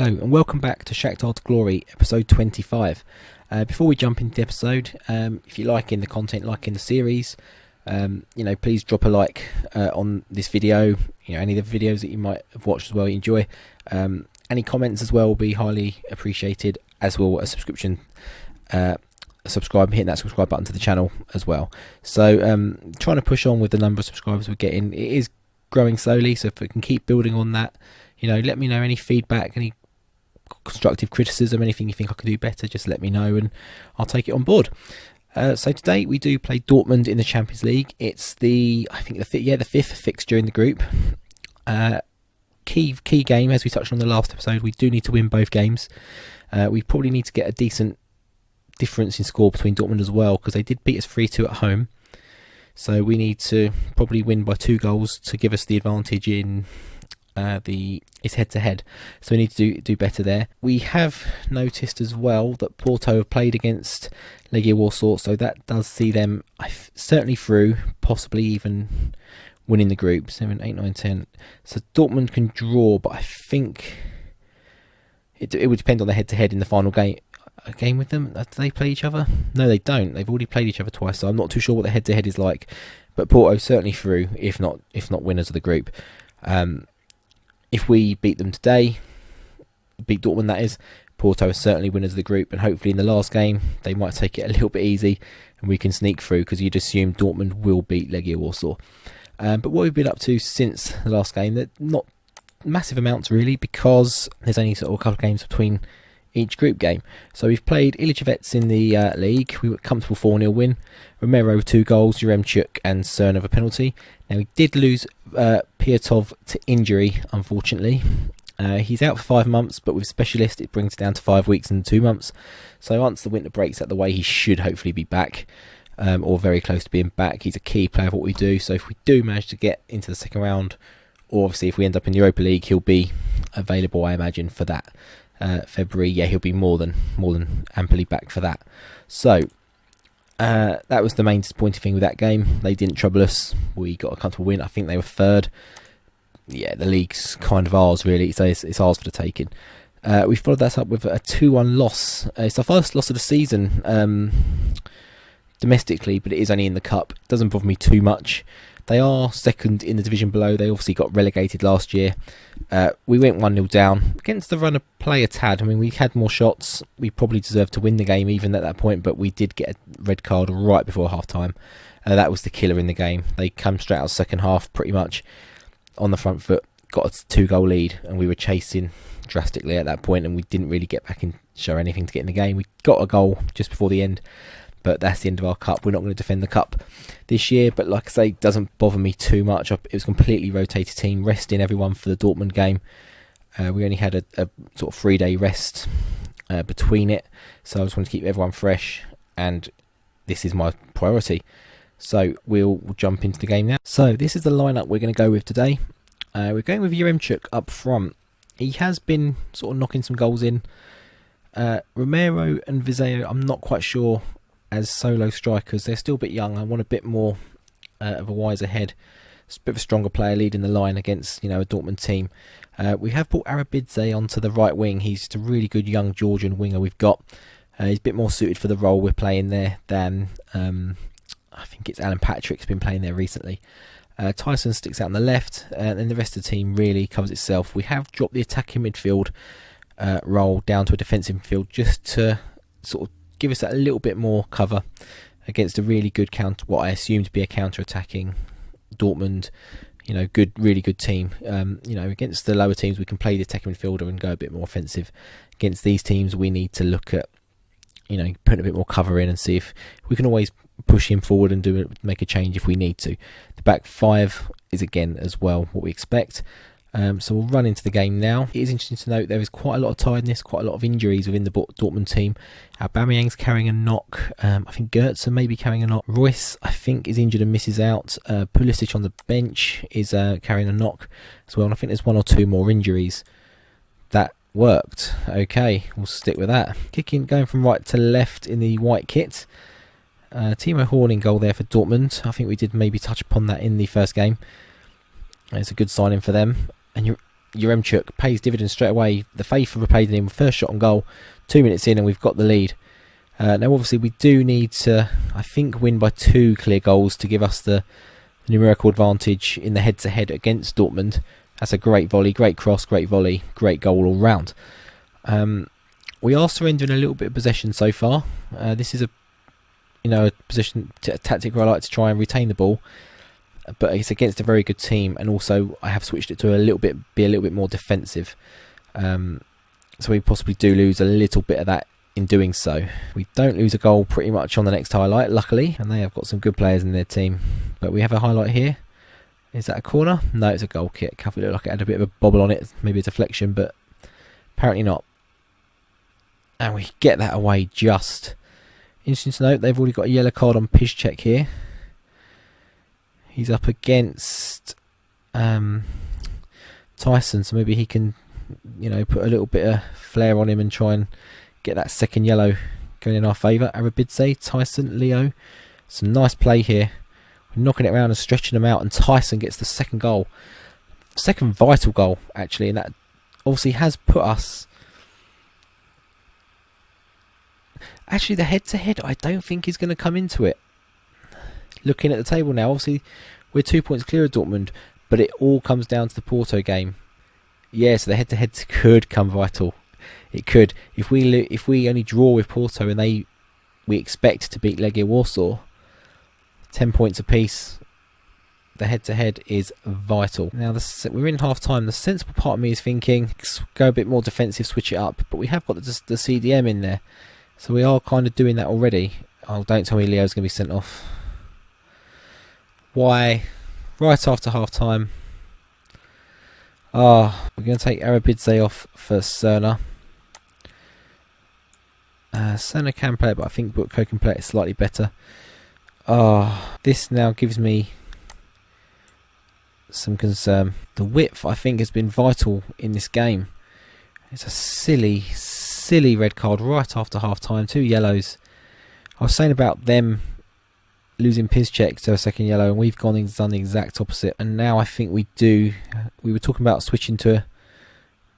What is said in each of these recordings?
Hello and welcome back to Shakhtar to Glory, episode 25. Before we jump into the episode, if you're liking the content, liking the series, please drop a like on this video. Any of the videos that you might have watched as well, you enjoy. Any comments as well will be highly appreciated, as will a subscription. Hitting that subscribe button to the channel as well. So trying to push on with the number of subscribers we're getting. It is growing slowly, so if we can keep building on that, let me know any feedback, any constructive criticism, anything you think I can do better, just let me know and I'll take it on board. So today we do play Dortmund in the Champions League. It's the fifth fixture in the group. Key game, as we touched on in the last episode. We do need to win both games. We probably need to get a decent difference in score between Dortmund as well, because they did beat us 3-2 at home. So we need to probably win by 2 goals to give us the advantage in it's head-to-head. So we need to do better there. We have noticed as well that Porto have played against Legia Warsaw, so that does see them certainly through, possibly even winning the group. 7, 8, 9, 10. So Dortmund can draw, but I think it would depend on the head-to-head in the final game. A game with them? Do they play each other? No, they don't. They've already played each other twice, so I'm not too sure what the head-to-head is like. But Porto certainly through, if not winners of the group. If we beat them today, beat Dortmund that is, Porto are certainly winners of the group, and hopefully in the last game they might take it a little bit easy and we can sneak through, because you'd assume Dortmund will beat Legia Warsaw. But what we've been up to since the last game, that not massive amounts really, because there's only sort of a couple of games between each group game. So we've played Ep25 in the league. We were comfortable 4-0 win. Romero 2 goals, Yaremchuk and Cern of a penalty. Now we did lose Kiota to injury, unfortunately. He's out for 5 months, but with specialist it brings it down to 5 weeks and 2 months. So once the winter breaks out the way, he should hopefully be back, or very close to being back. He's a key player for what we do. So if we do manage to get into the second round, or obviously if we end up in the Europa League, he'll be available, I imagine, for that. February, he'll be more than amply back for that. So that was the main disappointing thing with that game. They didn't trouble us. We got a comfortable win. I think they were third. The league's kind of ours really, so it's ours for the taking. We followed that up with a 2-1 loss. It's our first loss of the season domestically, but it is only in the cup. It doesn't bother me too much. They are second in the division below. They obviously got relegated last year. We went 1-0 down against the run of play a tad. I mean, we had more shots. We probably deserved to win the game even at that point, but we did get a red card right before half-time. That was the killer in the game. They come straight out second half pretty much on the front foot, got a 2-goal lead, and we were chasing drastically at that point, and we didn't really get back and show anything to get in the game. We got a goal just before the end, but that's the end of our cup. We're not going to defend the cup this year, but like I say, it doesn't bother me too much. It was a completely rotated team, resting everyone for the Dortmund game. We only had a sort of 3-day rest between it, so I just wanted to keep everyone fresh, and this is my priority. So we'll jump into the game now. So this is the lineup we're going to go with today. We're going with Yaremchuk up front. He has been sort of knocking some goals in. Romero and Vizeo, I'm not quite sure as solo strikers. They're still a bit young. I want a bit more of a wiser head. It's a bit of a stronger player leading the line against a Dortmund team. We have brought Arabidze onto the right wing. He's just a really good young Georgian winger we've got. He's a bit more suited for the role we're playing there than I think it's Alan Patrick's been playing there recently. Tyson sticks out on the left, and the rest of the team really covers itself. We have dropped the attacking midfield role down to a defensive midfield just to sort of give us that a little bit more cover against a really good what I assume to be a counter-attacking Dortmund, really good team. Against the lower teams we can play the attacking midfielder and go a bit more offensive. Against these teams we need to look at putting a bit more cover in and see if we can always push him forward and make a change if we need to. The back 5 is again as well what we expect. So we'll run into the game now. It is interesting to note there is quite a lot of tiredness, quite a lot of injuries within the Dortmund team. Aubameyang's carrying a knock. I think Goetze may be carrying a knock. Royce, I think, is injured and misses out. Pulisic on the bench is carrying a knock as well. And I think there's 1 or 2 more injuries. That worked. Okay, we'll stick with that. Kicking, going from right to left in the white kit. Timo Horn in goal there for Dortmund. I think we did maybe touch upon that in the first game. It's a good signing for them. And Yaremchuk pays dividends straight away. The faith of repaid him, first shot on goal, 2 minutes in, and we've got the lead. Now obviously we do need to, I think, win by 2 clear goals to give us the numerical advantage in the head-to-head against Dortmund. That's a great volley, great cross, great volley, great goal all round. We are surrendering a little bit of possession so far. This is a tactic where I like to try and retain the ball, but it's against a very good team, and also I have switched it to be a little bit more defensive. So we possibly do lose a little bit of that in doing so. We don't lose a goal pretty much on the next highlight, luckily, and they have got some good players in their team. But we have a highlight here. Is that a corner? No, it's a goal kick. It looked like it had a bit of a bobble on it, maybe a deflection, but apparently not. And we get that away just. Interesting to note, they've already got a yellow card on Piszczek here. He's up against Tyson, so maybe he can, put a little bit of flair on him and try and get that second yellow going in our favour. Arabidze, Tyson, Leo. Some nice play here. We're knocking it around and stretching them out, and Tyson gets the second goal. Second vital goal, actually, and that obviously has put us... Actually, the head-to-head, I don't think is going to come into it. Looking at the table now, obviously, we're 2 points clear of Dortmund, but it all comes down to the Porto game. Yeah, so the head-to-head could come vital. It could. If we only draw with Porto and we expect to beat Legia Warsaw, 10 points apiece, the head-to-head is vital. Now, we're in half-time. The sensible part of me is thinking, go a bit more defensive, switch it up, but we have got the CDM in there. So we are kind of doing that already. Oh, don't tell me Leo's going to be sent off. Why? Right after half-time. We're going to take Arabidze off for Cerna. Cerna can play it, but I think Butko can play it slightly better. This now gives me some concern. The width, I think, has been vital in this game. It's a silly red card right after half-time. 2 yellows. I was saying about them losing Piszczek to a second yellow, and we've gone and done the exact opposite. And now I think we were talking about switching to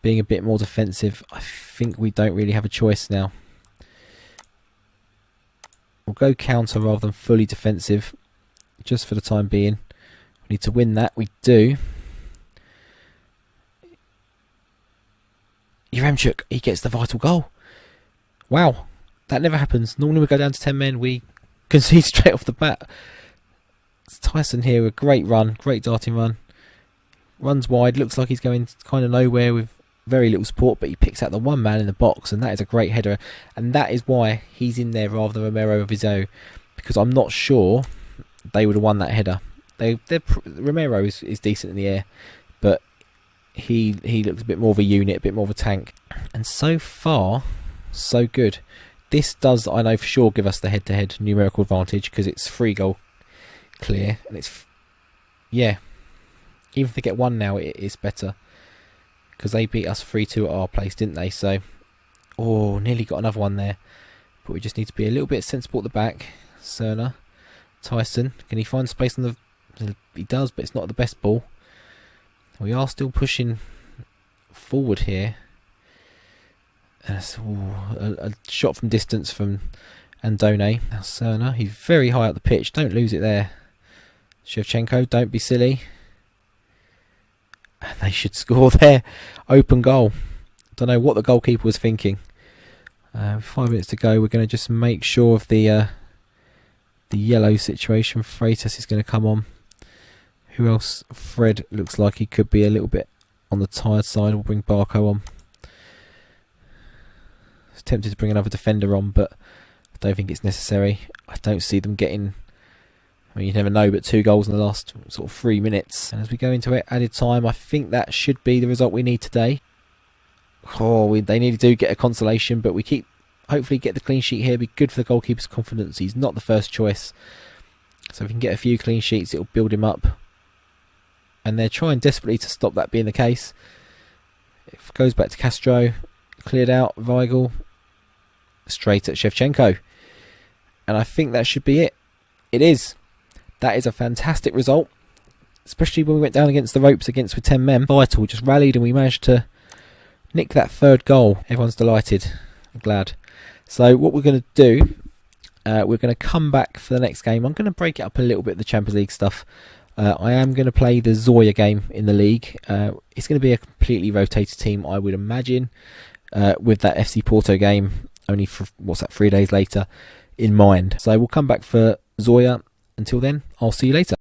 being a bit more defensive. I think we don't really have a choice now. We'll go counter rather than fully defensive, just for the time being. We need to win that. We do. Yaremchuk, he gets the vital goal. Wow, that never happens. Normally we go down to 10 men, we concede straight off the bat. It's Tyson here, a great run, great darting run. Runs wide, looks like he's going kind of nowhere with very little support, but he picks out the one man in the box, and that is a great header. And that is why he's in there rather than Romero of his own, because I'm not sure they would have won that header. Romero is decent in the air, but he looks a bit more of a unit, a bit more of a tank. And so far, so good. This does, I know for sure, give us the head-to-head numerical advantage, because it's 3 goal clear, and it's, yeah, even if they get 1 now, it is better, because they beat us 3-2 at our place, didn't they? So, nearly got another one there, but we just need to be a little bit sensible at the back. Cerna, Tyson, can he find space on the... He does, but it's not the best ball. We are still pushing forward here. A shot from distance from Andone. Now Cerna, he's very high up the pitch. Don't lose it there. Shevchenko, don't be silly. They should score there. Open goal. Don't know what the goalkeeper was thinking. 5 minutes to go. We're going to just make sure of the yellow situation. Freitas is going to come on. Who else? Fred looks like he could be a little bit on the tired side. We'll bring Barco on. I was tempted to bring another defender on, but I don't think it's necessary. I don't see them getting... I mean, you never know, but 2 goals in the last sort of 3 minutes. And as we go into added time, I think that should be the result we need today. They nearly do get a consolation, but we hopefully get the clean sheet here. Be good for the goalkeeper's confidence. He's not the first choice. So if we can get a few clean sheets, it'll build him up. And they're trying desperately to stop that being the case. It goes back to Castro. Cleared out. Weigl. Straight at Shevchenko. And I think that should be it. It is. That is a fantastic result. especially when we went down against the ropes with 10 men. Vital, just rallied and we managed to nick that third goal. Everyone's delighted. I'm glad. So what we're going to do, we're going to come back for the next game. I'm going to break it up a little bit, the Champions League stuff. I am going to play the Zoya game in the league. It's going to be a completely rotated team, I would imagine, with that FC Porto game only for, 3 days later in mind. So we'll come back for Zoya. Until then, I'll see you later.